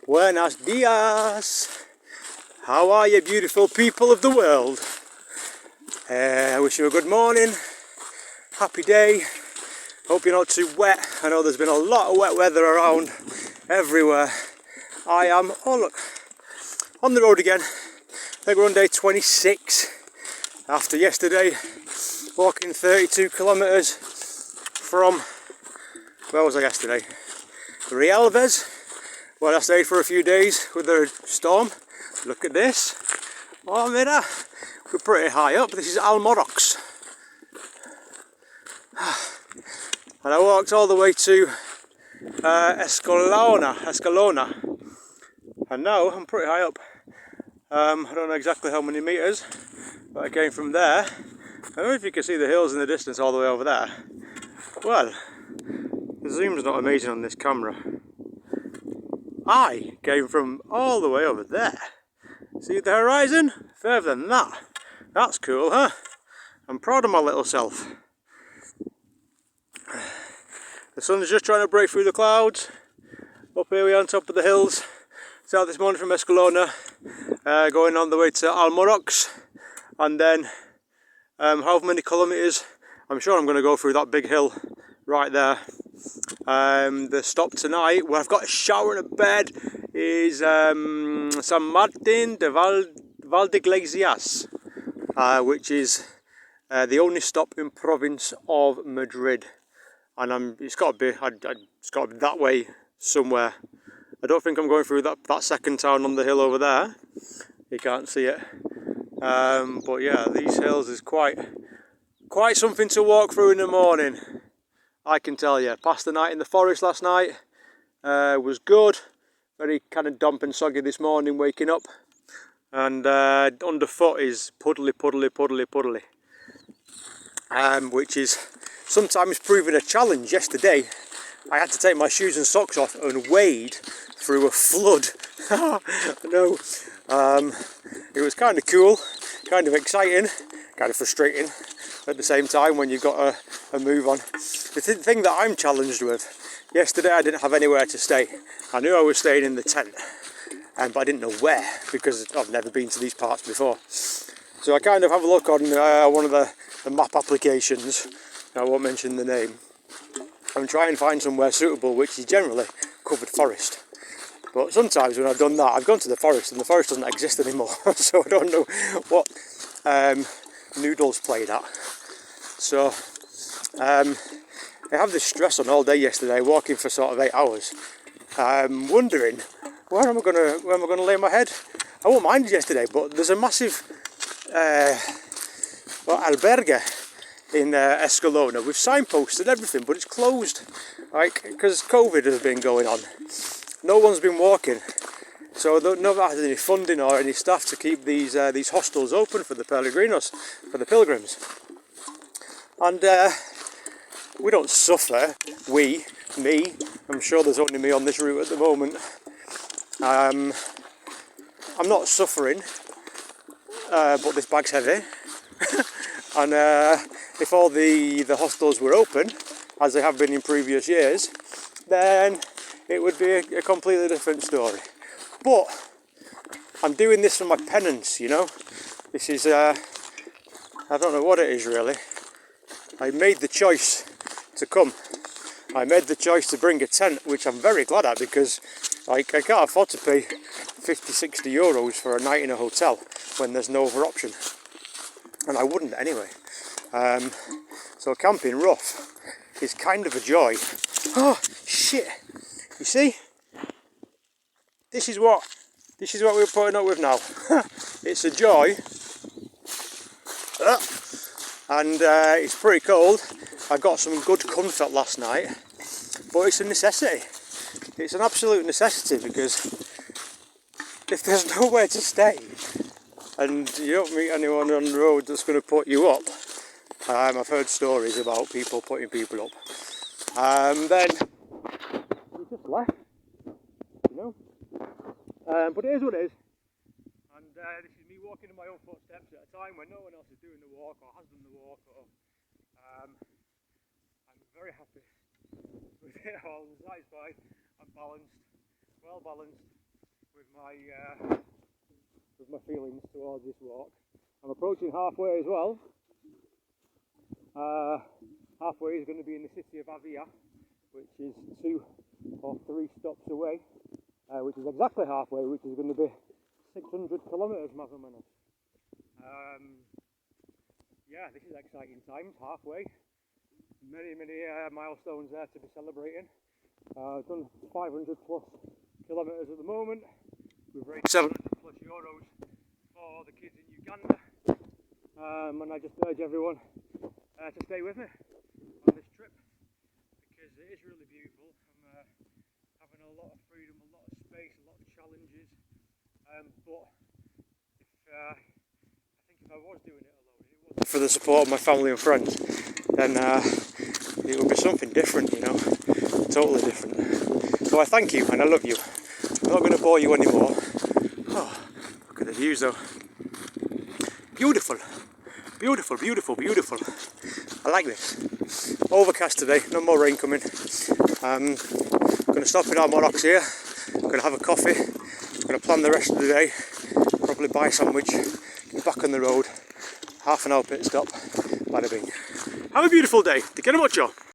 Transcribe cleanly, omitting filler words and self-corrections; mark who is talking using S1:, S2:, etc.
S1: Buenos dias! How are you, beautiful people of the world? I wish you a good morning, happy day. Hope you're not too wet. I know there's been a lot of wet weather around everywhere. I am, oh look, on the road again. I think we're on day 26 after yesterday walking 32 kilometres from, where was I yesterday? Rielves, where I stayed for a few days with a storm. Look at this. Oh, mira, we're pretty high up. This is Almorox. And I walked all the way to Escalona. And now I'm pretty high up. I don't know exactly how many metres, but I came from there. I don't know if you can see the hills in the distance all the way over there. Well, the zoom's not amazing on this camera. I came from all the way over there. See the horizon? Further than that. That's cool, huh? I'm proud of my little self. The sun's just trying to break through the clouds. Up here we are on top of the hills. Started this morning from Escalona, going on the way to Almorox, and then how many kilometres? I'm sure I'm going to go through that big hill right there. The stop tonight, where I've got a shower and a bed, is San Martin de Valdeiglesias, which is the only stop in province of Madrid, and it's got to be that way somewhere. I don't think I'm going through that second town on the hill over there. You can't see it, but yeah, these hills is quite something to walk through in the morning. I can tell you. Passed the night in the forest last night. Was good. Very kind of damp and soggy this morning waking up. And underfoot is puddly. Which is sometimes proving a challenge. Yesterday I had to take my shoes and socks off and wade through a flood. I know. It was kind of cool, kind of exciting, kind of frustrating at the same time when you've got a move on. The thing that I'm challenged with, yesterday I didn't have anywhere to stay. I knew I was staying in the tent, but I didn't know where, because I've never been to these parts before. So I kind of have a look on one of the map applications, I won't mention the name, and try and find somewhere suitable, which is generally covered forest. But sometimes when I've done that, I've gone to the forest and the forest doesn't exist anymore. So I don't know what noodles played at. So I have this stress on all day yesterday, walking for sort of 8 hours. Wondering where am I gonna lay my head? I won't mind yesterday, but there's a massive albergue in Escalona with signposts and everything, but it's closed, like, because COVID has been going on. No one's been walking, so nobody has any funding or any staff to keep these hostels open for the peregrinos, for the pilgrims. And we don't suffer, me, I'm sure there's only me on this route at the moment. I'm not suffering, but this bag's heavy. And if all the hostels were open, as they have been in previous years, then it would be a completely different story. But I'm doing this for my penance, you know. This is, I don't know what it is really. I made the choice to come. I made the choice to bring a tent, which I'm very glad at, because like, I can't afford to pay 50-60 euros for a night in a hotel when there's no other option. And I wouldn't anyway. So camping rough is kind of a joy. Oh shit! You see? This is what we're putting up with now. It's a joy. And it's pretty cold. I got some good comfort last night, but it's a necessity. It's an absolute necessity, because if there's nowhere to stay and you don't meet anyone on the road that's going to put you up, I've heard stories about people putting people up, then you just left, you know. But it is what it is. And this is me walking in my own footsteps at a time when no one else is doing the walk or has done the walk. I'm very happy with it all. I'm satisfied. I'm balanced, well balanced, with my feelings towards this walk. I'm approaching halfway as well. Halfway is going to be in the city of Avia, which is 2 or 3 stops away, which is exactly halfway, which is going to be 600 kilometres, más o menos. Yeah, this is exciting times, halfway. Many milestones there to be celebrating. I've done 500 plus kilometres at the moment. We've raised 700 plus euros for the kids in Uganda. And I just urge everyone to stay with me on this trip, because it is really beautiful. I'm having a lot of freedom, a lot of space, a lot of challenges. But I think if I was doing it alone, and it wasn't for the support of my family and friends, then it would be something different, you know, totally different. So I thank you and I love you. I'm not going to bore you anymore. Oh, look at the views though. Beautiful, beautiful, beautiful, beautiful. I like this. Overcast today, no more rain coming. I'm going to stop in Armorox here. I'm going to have a coffee. I'm going to plan the rest of the day. Probably buy a sandwich. Get back on the road. Half an hour pit stop. Bada bing. Have a beautiful day. Te quiero mucho.